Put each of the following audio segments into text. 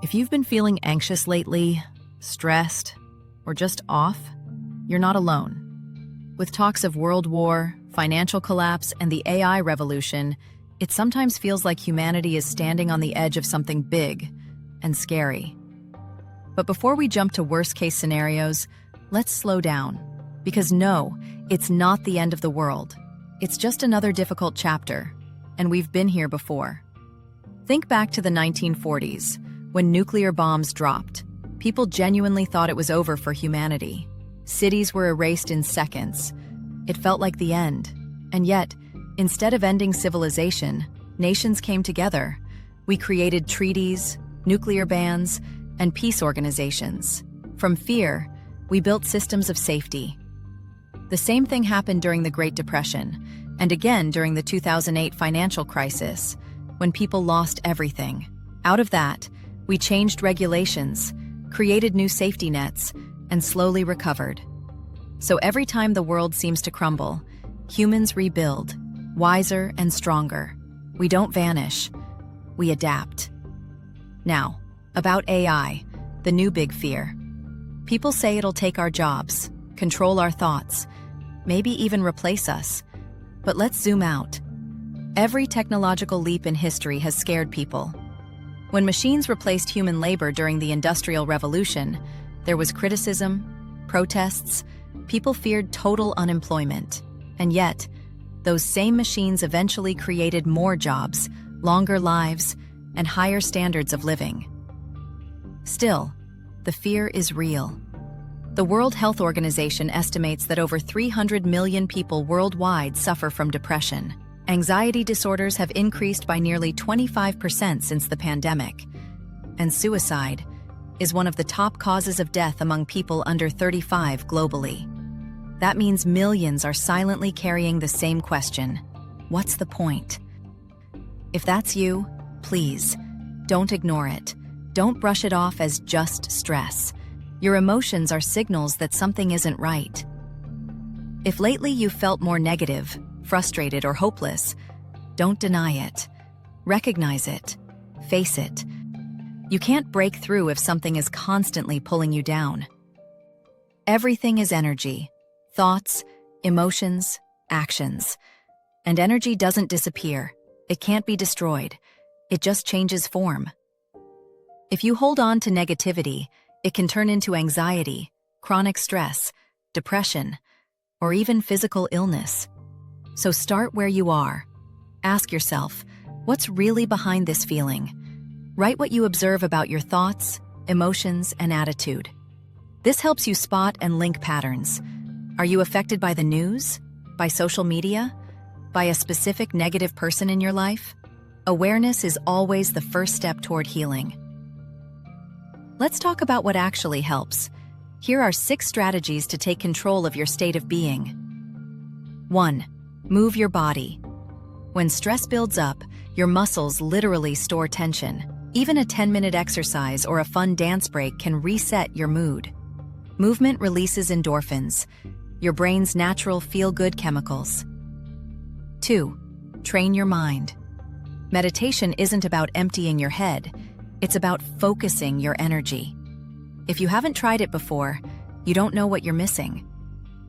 If you've been feeling anxious lately, stressed, or just off, you're not alone. With talks of world war, financial collapse, and the AI revolution, it sometimes feels like humanity is standing on the edge of something big and scary. But before we jump to worst-case scenarios, let's slow down. Because no, it's not the end of the world. It's just another difficult chapter, and we've been here before. Think back to the 1940s, when nuclear bombs dropped. People genuinely thought it was over for humanity. Cities were erased in seconds. It felt like the end. And yet, instead of ending civilization, nations came together. We created treaties, nuclear bans, and peace organizations. From fear, we built systems of safety. The same thing happened during the Great Depression, and again during the 2008 financial crisis, when people lost everything. Out of that, we changed regulations, created new safety nets, and slowly recovered. So every time the world seems to crumble, humans rebuild, wiser and stronger. We don't vanish, we adapt. Now, about AI, the new big fear. People say it'll take our jobs, control our thoughts, maybe even replace us. But let's zoom out. Every technological leap in history has scared people. When machines replaced human labor during the Industrial Revolution, there was criticism, protests, people feared total unemployment. And yet, those same machines eventually created more jobs, longer lives, and higher standards of living. Still, the fear is real. The World Health Organization estimates that over 300 million people worldwide suffer from depression. Anxiety disorders have increased by nearly 25% since the pandemic. And suicide is one of the top causes of death among people under 35 globally. That means millions are silently carrying the same question: what's the point? If that's you, please, don't ignore it. Don't brush it off as just stress. Your emotions are signals that something isn't right. If lately you've felt more negative, frustrated, or hopeless, don't deny it. Recognize it. Face it. You can't break through if something is constantly pulling you down. Everything is energy. Thoughts, emotions, actions. And energy doesn't disappear. It can't be destroyed. It just changes form. If you hold on to negativity, it can turn into anxiety, chronic stress, depression, or even physical illness. So start where you are. Ask yourself, what's really behind this feeling? Write what you observe about your thoughts, emotions, and attitude. This helps you spot and link patterns. Are you affected by the news? By social media? By a specific negative person in your life? Awareness is always the first step toward healing. Let's talk about what actually helps. Here are 6 strategies to take control of your state of being. 1. Move your body. When stress builds up, your muscles literally store tension. Even a 10-minute exercise or a fun dance break can reset your mood. Movement releases endorphins, your brain's natural feel-good chemicals. 2. Train your mind. Meditation isn't about emptying your head. It's about focusing your energy. If you haven't tried it before, you don't know what you're missing.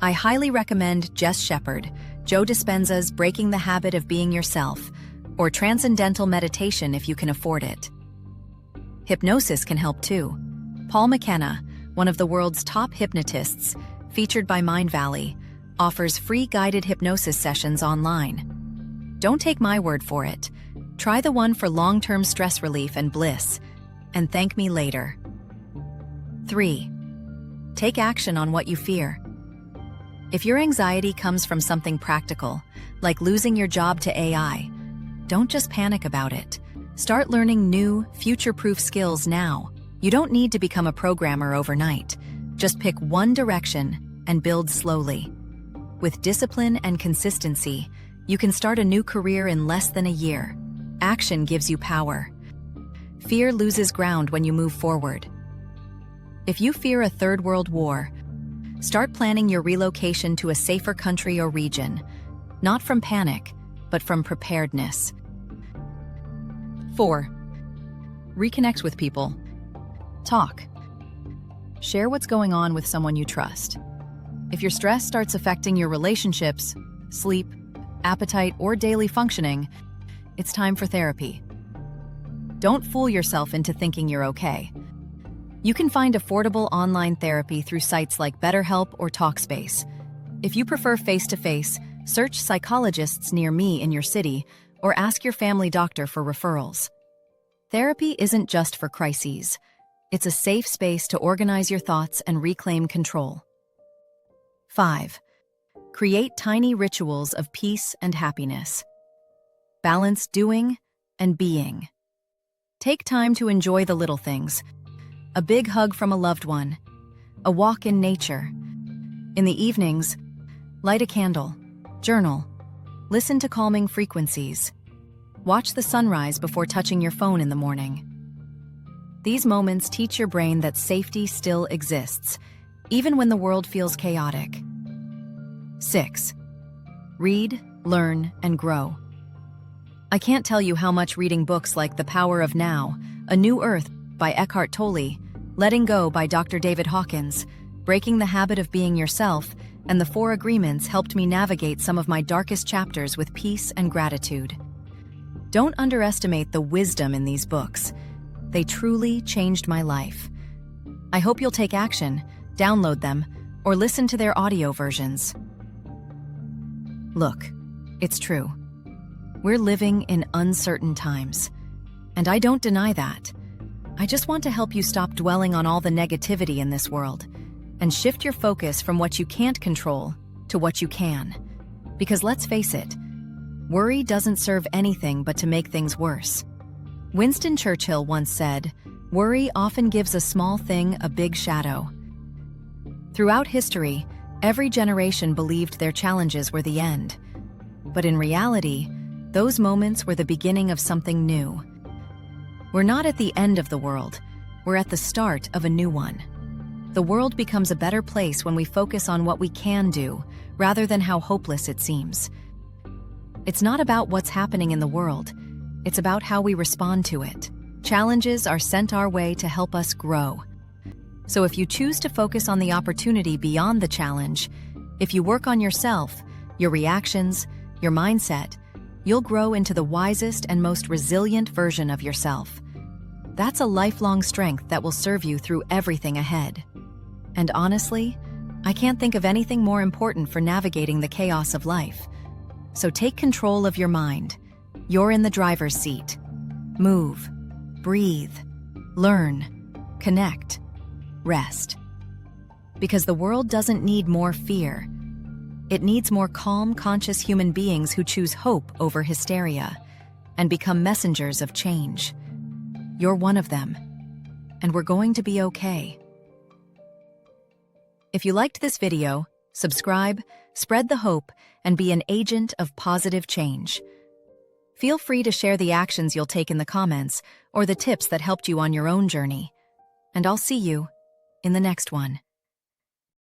I highly recommend Jess Shepherd, Joe Dispenza's Breaking the Habit of Being Yourself, or Transcendental Meditation if you can afford it. Hypnosis can help too. Paul McKenna, one of the world's top hypnotists, featured by Mindvalley, offers free guided hypnosis sessions online. Don't take my word for it. Try the one for long-term stress relief and bliss, and thank me later. 3. Take action on what you fear. If your anxiety comes from something practical, like losing your job to AI, don't just panic about it. Start learning new, future-proof skills now. You don't need to become a programmer overnight. Just pick one direction and build slowly. With discipline and consistency, you can start a new career in less than a year. Action gives you power. Fear loses ground when you move forward. If you fear a third world war, start planning your relocation to a safer country or region, not from panic, but from preparedness. 4. Reconnect with people. Talk. Share what's going on with someone you trust. If your stress starts affecting your relationships, sleep, appetite, or daily functioning, it's time for therapy. Don't fool yourself into thinking you're okay. You can find affordable online therapy through sites like BetterHelp or Talkspace. If you prefer face-to-face, search psychologists near me in your city or ask your family doctor for referrals. Therapy isn't just for crises. It's a safe space to organize your thoughts and reclaim control. 5. Create tiny rituals of peace and happiness. Balance doing and being. Take time to enjoy the little things. A big hug from a loved one. A walk in nature. In the evenings, light a candle. Journal. Listen to calming frequencies. Watch the sunrise before touching your phone in the morning. These moments teach your brain that safety still exists, even when the world feels chaotic. 6. Read, learn, and grow. I can't tell you how much reading books like The Power of Now, A New Earth by Eckhart Tolle, Letting Go by Dr. David Hawkins, Breaking the Habit of Being Yourself, and The Four Agreements helped me navigate some of my darkest chapters with peace and gratitude. Don't underestimate the wisdom in these books. They truly changed my life. I hope you'll take action, download them, or listen to their audio versions. Look, it's true. We're living in uncertain times, and I don't deny that. I just want to help you stop dwelling on all the negativity in this world and shift your focus from what you can't control to what you can. Because let's face it, worry doesn't serve anything but to make things worse. Winston Churchill once said, "Worry often gives a small thing a big shadow." Throughout history, every generation believed their challenges were the end. But in reality, those moments were the beginning of something new. We're not at the end of the world, we're at the start of a new one. The world becomes a better place when we focus on what we can do, rather than how hopeless it seems. It's not about what's happening in the world, it's about how we respond to it. Challenges are sent our way to help us grow. So if you choose to focus on the opportunity beyond the challenge, if you work on yourself, your reactions, your mindset, you'll grow into the wisest and most resilient version of yourself. That's a lifelong strength that will serve you through everything ahead. And honestly, I can't think of anything more important for navigating the chaos of life. So take control of your mind. You're in the driver's seat. Move, breathe, learn, connect, rest. Because the world doesn't need more fear. It needs more calm, conscious human beings who choose hope over hysteria and become messengers of change. You're one of them, and we're going to be okay. If you liked this video, subscribe, spread the hope, and be an agent of positive change. Feel free to share the actions you'll take in the comments or the tips that helped you on your own journey. And I'll see you in the next one.